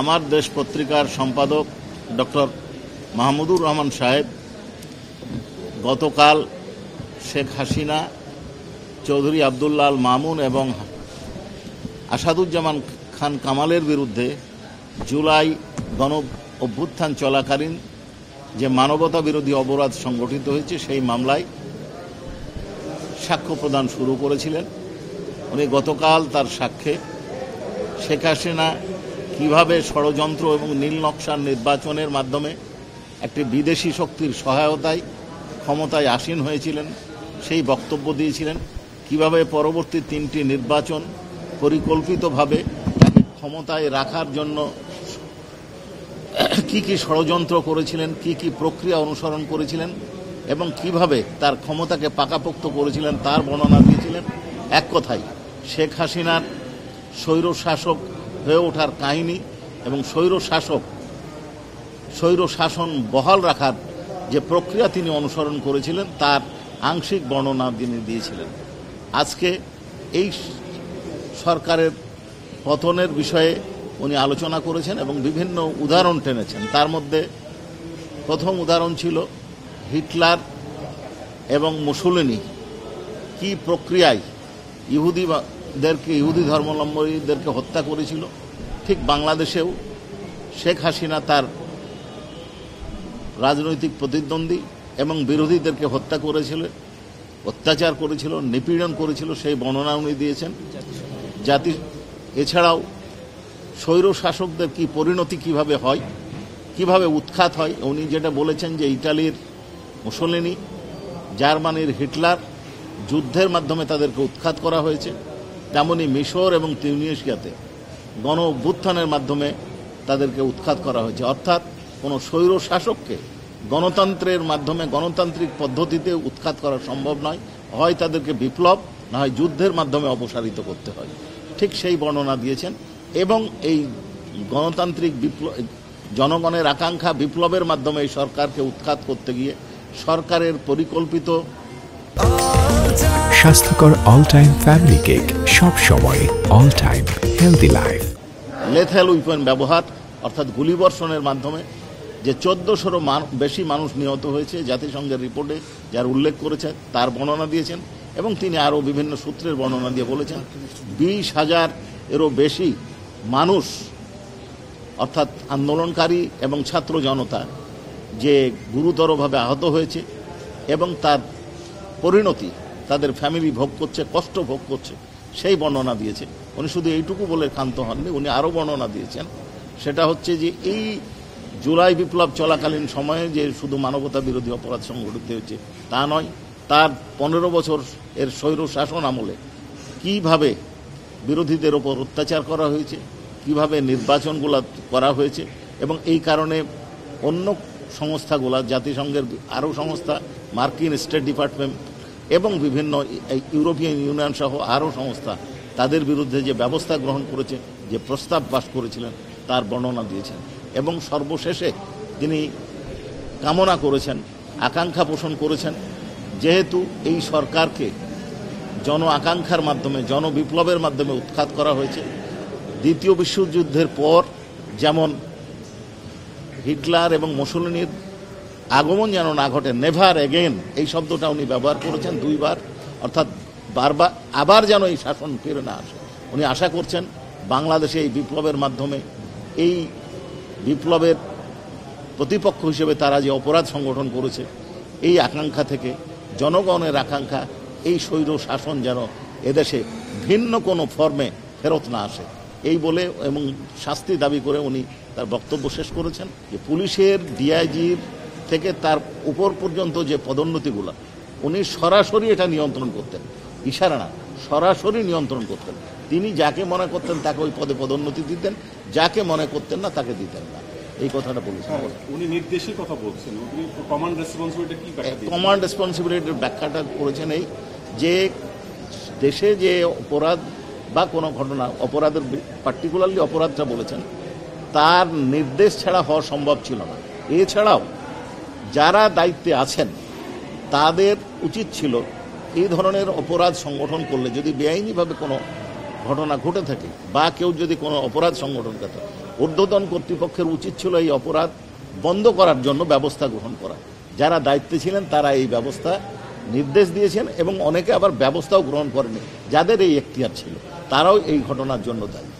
আমার দেশ পত্রিকার সম্পাদক ডক্টর মাহমুদুর রহমান সাহেব গতকাল শেখ হাসিনা, চৌধুরী আবদুল্লাহ আল মামুন এবং আসাদুজ্জামান খান কামালের বিরুদ্ধে জুলাই গণ অভ্যুত্থান চলাকালীন যে মানবতা বিরোধী অপরাধ সংগঠিত হয়েছে সেই মামলায় সাক্ষ্য প্রদান শুরু করেছিলেন। উনি গতকাল তার সাক্ষ্যে শেখ হাসিনা কীভাবে ষড়যন্ত্র এবং নীল নকশার নির্বাচনের মাধ্যমে একটি বিদেশি শক্তির সহায়তায় ক্ষমতায় আসীন হয়েছিলেন সেই বক্তব্য দিয়েছিলেন। কিভাবে পরবর্তী 3টি নির্বাচন পরিকল্পিতভাবে তাকে ক্ষমতায় রাখার জন্য কি কি ষড়যন্ত্র করেছিলেন, কি কি প্রক্রিয়া অনুসরণ করেছিলেন এবং কিভাবে তার ক্ষমতাকে পাকাপোক্ত করেছিলেন তার বর্ণনা দিয়েছিলেন। এক কথায় শেখ হাসিনার স্বৈর শাসক হয়ে ওঠার কাহিনী এবং স্বৈর শাসন বহাল রাখার যে প্রক্রিয়া তিনি অনুসরণ করেছিলেন তার আংশিক বর্ণনা তিনি দিয়েছিলেন। আজকে এই সরকারের পতনের বিষয়ে উনি আলোচনা করেছেন এবং বিভিন্ন উদাহরণ টেনেছেন। তার মধ্যে প্রথম উদাহরণ ছিল হিটলার এবং মুসোলিনি কি প্রক্রিয়ায় ইহুদি ধর্মাবলম্বীদেরকে হত্যা করেছিল। ঠিক বাংলাদেশেও শেখ হাসিনা তার রাজনৈতিক প্রতিদ্বন্দ্বী এবং বিরোধীদেরকে হত্যা করেছিল, অত্যাচার করেছিল, নিপীড়ন করেছিল, সেই বর্ণনা উনি দিয়েছেন। এছাড়াও স্বৈর শাসকদের কি পরিণতি কিভাবে হয়, কিভাবে উৎখাত হয়, উনি যেটা বলেছেন যে ইটালির মুসোলিনি, জার্মানির হিটলার যুদ্ধের মাধ্যমে তাদেরকে উৎখাত করা হয়েছে, তেমনি মিশর এবং তিউনিসিয়াতে গণ অভ্যুত্থানের মাধ্যমে তাদেরকে উৎখাত করা হয়েছে। অর্থাৎ কোনো স্বৈর শাসককে গণতন্ত্রের মাধ্যমে গণতান্ত্রিক পদ্ধতিতে উৎখাত করা সম্ভব নয়, হয় তাদেরকে বিপ্লব না হয় যুদ্ধের মাধ্যমে অপসারিত করতে হয়। ঠিক সেই বর্ণনা দিয়েছেন এবং এই গণতান্ত্রিক জনগণের আকাঙ্ক্ষা বিপ্লবের মাধ্যমে এই সরকারকে উৎখাত করতে গিয়ে সরকারের পরিকল্পিত স্বাস্থ্যকর অল টাইম ফ্যামিলি কেক, সব সময় all time healthy life. Lethal weapon ব্যবহার অর্থাৎ গুলিবর্ষণের মাধ্যমে যে 1400-এরও বেশি মানুষ নিহত হয়েছে জাতিসংঘের রিপোর্টে যার উল্লেখ করেছে তার বর্ণনা দিয়েছেন এবং তিনি আরও বিভিন্ন সূত্রের বর্ণনা দিয়ে বলেছেন 20,000-এরও বেশি মানুষ অর্থাৎ আন্দোলনকারী এবং ছাত্র জনতা যে গুরুতরভাবে আহত হয়েছে এবং তার পরিণতি তাদের ফ্যামিলি ভোগ করছে, কষ্ট ভোগ করছে, সেই বর্ণনা দিয়েছে। উনি শুধু এইটুকু বলে ক্ষান্ত হননি, উনি আরও বর্ণনা দিয়েছেন। সেটা হচ্ছে যে এই জুলাই বিপ্লব চলাকালীন সময়ে যে শুধু মানবতা বিরোধী অপরাধ সংঘটিত হয়েছে তা নয়, তার 15 বছর এর স্বৈর শাসন আমলে কিভাবে বিরোধীদের ওপর অত্যাচার করা হয়েছে, কিভাবে নির্বাচনগুলো করা হয়েছে এবং এই কারণে অন্য সংস্থাগুলা, জাতিসংঘের আরও সংস্থা, মার্কিন স্টেট ডিপার্টমেন্ট এবং বিভিন্ন ইউরোপিয়ান ইউনিয়ন সহ আরও সংস্থা তাদের বিরুদ্ধে যে ব্যবস্থা গ্রহণ করেছে, যে প্রস্তাব পাশ করেছিলেন তার বর্ণনা দিয়েছেন এবং সর্বশেষে তিনি কামনা করেছেন, আকাঙ্ক্ষা পোষণ করেছেন, যেহেতু এই সরকারকে জন আকাঙ্ক্ষার মাধ্যমে, জনবিপ্লবের মাধ্যমে উৎখাত করা হয়েছে, দ্বিতীয় বিশ্বযুদ্ধের পর যেমন হিটলার এবং মুসোলিনির আগমন যেন না ঘটে, নেভার এগেন এই শব্দটা উনি ব্যবহার করেছেন 2 বার, অর্থাৎ বারবার আবার যেন এই শাসন ফিরে না আসে। উনি আশা করছেন বাংলাদেশে এই বিপ্লবের মাধ্যমে এই বিপ্লবের প্রতিপক্ষ হিসেবে তারা যে অপরাধ সংগঠন করেছে এই আকাঙ্ক্ষা থেকে, জনগণের আকাঙ্ক্ষা, এই স্বৈর শাসন যেন এদেশে ভিন্ন কোনো ফর্মে ফেরত না আসে এই বলে এবং শাস্তি দাবি করে উনি তার বক্তব্য শেষ করেছেন। যে পুলিশের ডিআইজির থেকে তার উপর পর্যন্ত যে পদোন্নতিগুলো উনি সরাসরি এটা নিয়ন্ত্রণ করতেন, ইশারা না, সরাসরি নিয়ন্ত্রণ করতেন। তিনি যাকে মনে করতেন তাকে ওই পদে পদোন্নতি দিতেন, যাকে মনে করতেন না তাকে দিতেন না, এই কথাটা বলেছেন। উনি নির্দেশের কথা বলছেন, কমান্ড রেসপন্সিবিলিটি কি? কমান্ড রেসপন্সিবিলিটির ব্যাখ্যাটা করেছেন এই যে দেশে যে অপরাধ বা কোনো ঘটনা, অপরাধের পার্টিকুলারলি অপরাধটা বলেছেন, তার নির্দেশ ছাড়া হওয়া সম্ভব ছিল না। এছাড়াও যারা দায়িত্বে আছেন তাদের উচিত ছিল এই ধরনের অপরাধ সংগঠন করলে, যদি বেআইনিভাবে কোনো ঘটনা ঘটে থাকে বা কেউ যদি কোনো অপরাধ সংগঠন করে ঊর্ধ্বতন কর্তৃপক্ষের উচিত ছিল এই অপরাধ বন্ধ করার জন্য ব্যবস্থা গ্রহণ করা। যারা দায়িত্বে ছিলেন তারা এই ব্যবস্থা নির্দেশ দিয়েছেন এবং অনেকে আবার ব্যবস্থাও গ্রহণ করেনি, যাদের এই এখতিয়ার ছিল তারাও এই ঘটনার জন্য দায়ী।